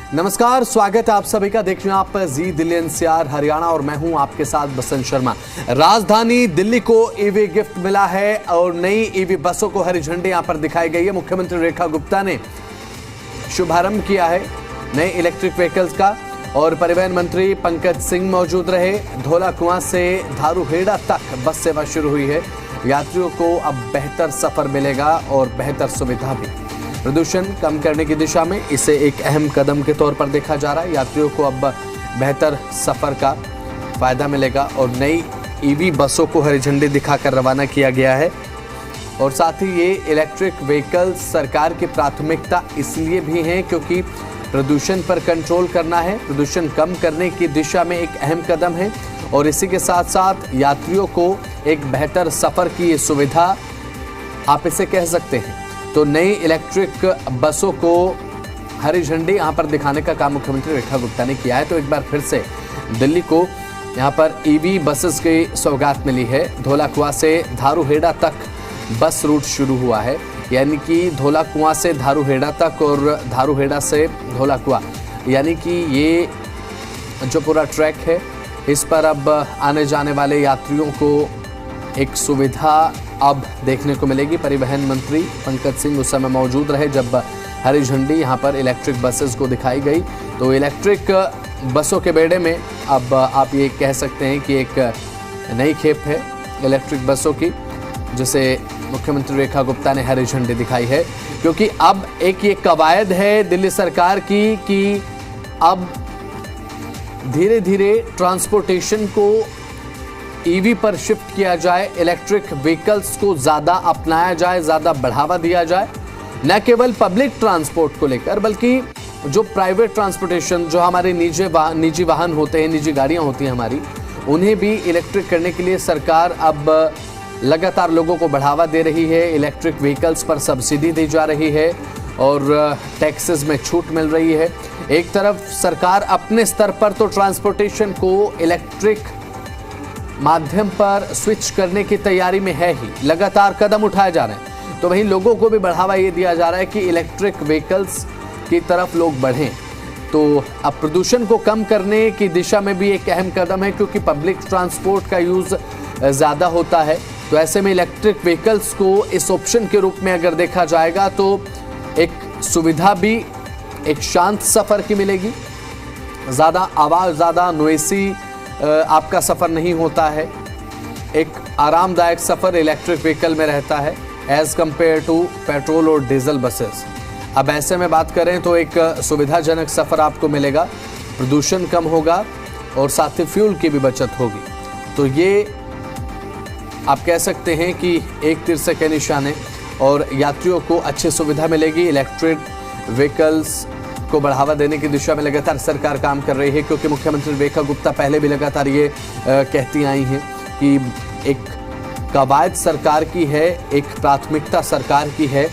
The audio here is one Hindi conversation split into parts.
नमस्कार, स्वागत है आप सभी का। देख रहे हैं आप जी दिल्ली एनसीआर हरियाणा और मैं हूं आपके साथ बसंत शर्मा। राजधानी दिल्ली को ईवी गिफ्ट मिला है और नई ईवी बसों को हरी झंडी यहां पर दिखाई गई है। मुख्यमंत्री रेखा गुप्ता ने शुभारंभ किया है नए इलेक्ट्रिक व्हीकल्स का और परिवहन मंत्री पंकज सिंह मौजूद रहे। धौला कुआं से धारूहेड़ा तक बस सेवा शुरू हुई है। यात्रियों को अब बेहतर सफर मिलेगा और बेहतर सुविधा भी। प्रदूषण कम करने की दिशा में इसे एक अहम कदम के तौर पर देखा जा रहा है। यात्रियों को अब बेहतर सफर का फायदा मिलेगा और नई ईवी बसों को हरी झंडी दिखाकर रवाना किया गया है। और साथ ही ये इलेक्ट्रिक व्हीकल सरकार की प्राथमिकता इसलिए भी हैं क्योंकि प्रदूषण पर कंट्रोल करना है, प्रदूषण कम करने की दिशा में एक अहम कदम है और इसी के साथ साथ यात्रियों को एक बेहतर सफर की सुविधा आप इसे कह सकते हैं। तो नई इलेक्ट्रिक बसों को हरी झंडी यहां पर दिखाने का काम मुख्यमंत्री रेखा गुप्ता ने किया है। तो एक बार फिर से दिल्ली को यहां पर ईवी बसेस की सौगात मिली है। धौला कुआं से धारूहेड़ा तक बस रूट शुरू हुआ है, यानी कि धौला कुआं से धारूहेड़ा तक और धारूहेड़ा से धौला कुआं, यानी कि ये जो पूरा ट्रैक है इस पर अब आने जाने वाले यात्रियों को एक सुविधा अब देखने को मिलेगी। परिवहन मंत्री पंकज सिंह उस समय मौजूद रहे जब हरी झंडी यहां पर इलेक्ट्रिक बसेस को दिखाई गई। तो इलेक्ट्रिक बसों के बेड़े में अब आप ये कह सकते हैं कि एक नई खेप है इलेक्ट्रिक बसों की, जिसे मुख्यमंत्री रेखा गुप्ता ने हरी झंडी दिखाई है। क्योंकि अब एक ये कवायद है दिल्ली सरकार की कि अब धीरे धीरे ट्रांसपोर्टेशन को ईवी पर शिफ्ट किया जाए, इलेक्ट्रिक व्हीकल्स को ज़्यादा अपनाया जाए, ज़्यादा बढ़ावा दिया जाए। न केवल पब्लिक ट्रांसपोर्ट को लेकर बल्कि जो प्राइवेट ट्रांसपोर्टेशन, जो हमारे निजी वाहन होते हैं, निजी गाड़ियां होती हैं हमारी, उन्हें भी इलेक्ट्रिक करने के लिए सरकार अब लगातार लोगों को बढ़ावा दे रही है। इलेक्ट्रिक व्हीकल्स पर सब्सिडी दी जा रही है और टैक्सेस में छूट मिल रही है। एक तरफ सरकार अपने स्तर पर तो ट्रांसपोर्टेशन को इलेक्ट्रिक माध्यम पर स्विच करने की तैयारी में है ही, लगातार कदम उठाए जा रहे हैं। तो वहीं लोगों को भी बढ़ावा ये दिया जा रहा है कि इलेक्ट्रिक व्हीकल्स की तरफ लोग बढ़ें। तो अब प्रदूषण को कम करने की दिशा में भी एक अहम कदम है क्योंकि पब्लिक ट्रांसपोर्ट का यूज़ ज़्यादा होता है। तो ऐसे में इलेक्ट्रिक व्हीकल्स को इस ऑप्शन के रूप में अगर देखा जाएगा तो एक सुविधा भी एक शांत सफ़र की मिलेगी। ज़्यादा आवाज़, ज़्यादा नॉइसी आपका सफ़र नहीं होता है। एक आरामदायक सफ़र इलेक्ट्रिक व्हीकल में रहता है एज़ कम्पेयर टू पेट्रोल और डीजल बसेस। अब ऐसे में बात करें तो एक सुविधाजनक सफ़र आपको मिलेगा, प्रदूषण कम होगा और साथ ही फ्यूल की भी बचत होगी। तो ये आप कह सकते हैं कि एक तीर से कई निशाने और यात्रियों को अच्छी सुविधा मिलेगी। इलेक्ट्रिक व्हीकल्स को बढ़ावा देने की दिशा में लगातार सरकार काम कर रही है क्योंकि मुख्यमंत्री रेखा गुप्ता पहले भी लगातार ये कहती आई हैं कि एक कवायद सरकार की है, एक प्राथमिकता सरकार की है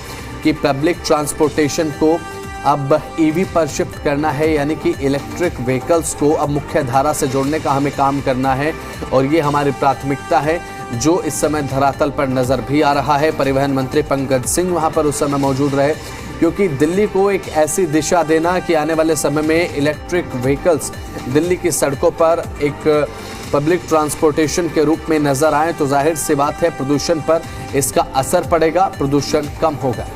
कि पब्लिक ट्रांसपोर्टेशन को अब ईवी पर शिफ्ट करना है, यानी कि इलेक्ट्रिक व्हीकल्स को अब मुख्य धारा से जोड़ने का हमें काम करना है और ये हमारी प्राथमिकता है जो इस समय धरातल पर नज़र भी आ रहा है। परिवहन मंत्री पंकज सिंह वहाँ पर उस समय मौजूद रहे क्योंकि दिल्ली को एक ऐसी दिशा देना कि आने वाले समय में इलेक्ट्रिक व्हीकल्स दिल्ली की सड़कों पर एक पब्लिक ट्रांसपोर्टेशन के रूप में नजर आए तो जाहिर सी बात है प्रदूषण पर इसका असर पड़ेगा, प्रदूषण कम होगा।